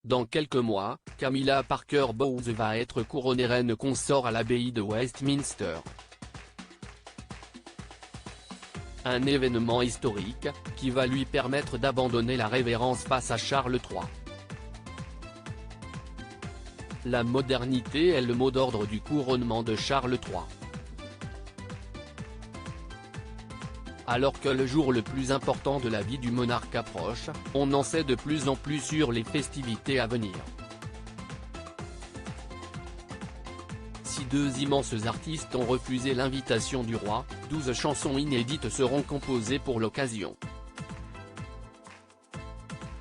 Dans quelques mois, Camilla Parker Bowles va être couronnée reine consort à l'abbaye de Westminster. Un événement historique, qui va lui permettre d'abandonner la révérence face à Charles III. La modernité est le mot d'ordre du couronnement de Charles III. Alors que le jour le plus important de la vie du monarque approche, on en sait de plus en plus sur les festivités à venir. Si deux immenses artistes ont refusé l'invitation du roi, 12 chansons inédites seront composées pour l'occasion.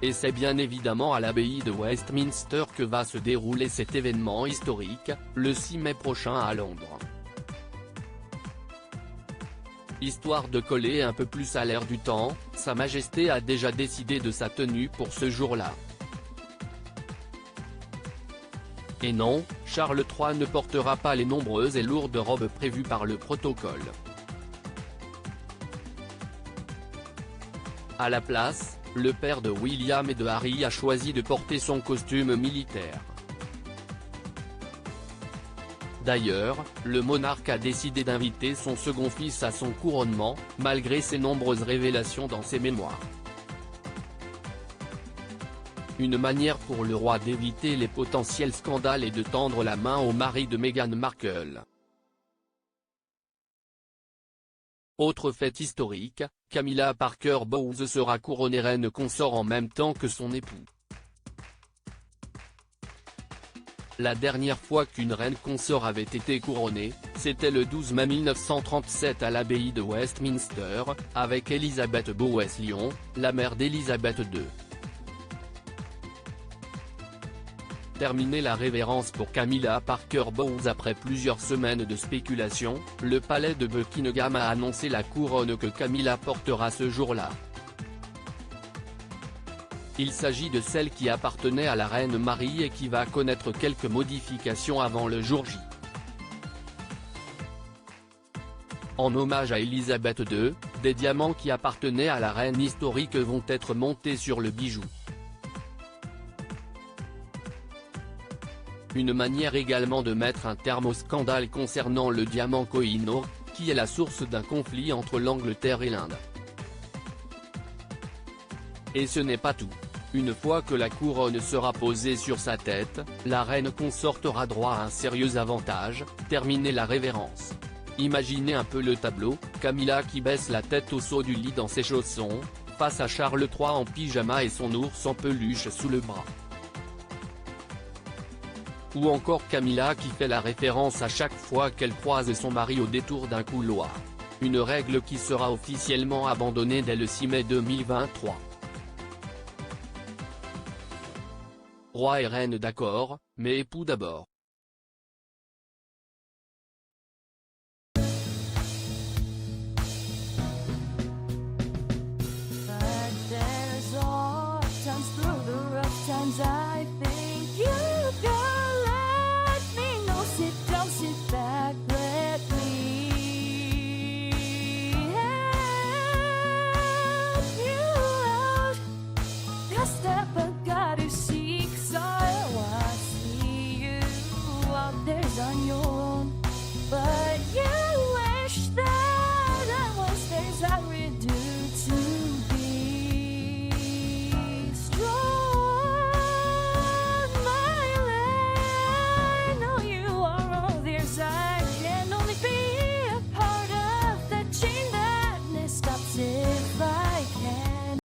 Et c'est bien évidemment à l'abbaye de Westminster que va se dérouler cet événement historique, le 6 mai prochain à Londres. Histoire de coller un peu plus à l'air du temps, Sa Majesté a déjà décidé de sa tenue pour ce jour-là. Et non, Charles III ne portera pas les nombreuses et lourdes robes prévues par le protocole. À la place, le père de William et de Harry a choisi de porter son costume militaire. D'ailleurs, le monarque a décidé d'inviter son second fils à son couronnement, malgré ses nombreuses révélations dans ses mémoires. Une manière pour le roi d'éviter les potentiels scandales et de tendre la main au mari de Meghan Markle. Autre fait historique, Camilla Parker Bowles sera couronnée reine consort en même temps que son époux. La dernière fois qu'une reine consort avait été couronnée, c'était le 12 mai 1937 à l'abbaye de Westminster, avec Elizabeth Bowes-Lyon, la mère d'Élisabeth II. Terminée la révérence pour Camilla Parker Bowles après plusieurs semaines de spéculation, le palais de Buckingham a annoncé la couronne que Camilla portera ce jour-là. Il s'agit de celle qui appartenait à la reine Marie et qui va connaître quelques modifications avant le jour J. En hommage à Élisabeth II, des diamants qui appartenaient à la reine historique vont être montés sur le bijou. Une manière également de mettre un terme au scandale concernant le diamant Koh-i-Noor, qui est la source d'un conflit entre l'Angleterre et l'Inde. Et ce n'est pas tout. Une fois que la couronne sera posée sur sa tête, la reine consort aura droit à un sérieux avantage, terminer la révérence. Imaginez un peu le tableau, Camilla qui baisse la tête au saut du lit dans ses chaussons, face à Charles III en pyjama et son ours en peluche sous le bras. Ou encore Camilla qui fait la référence à chaque fois qu'elle croise son mari au détour d'un couloir. Une règle qui sera officiellement abandonnée dès le 6 mai 2023. Roi et reine d'accord, mais époux d'abord.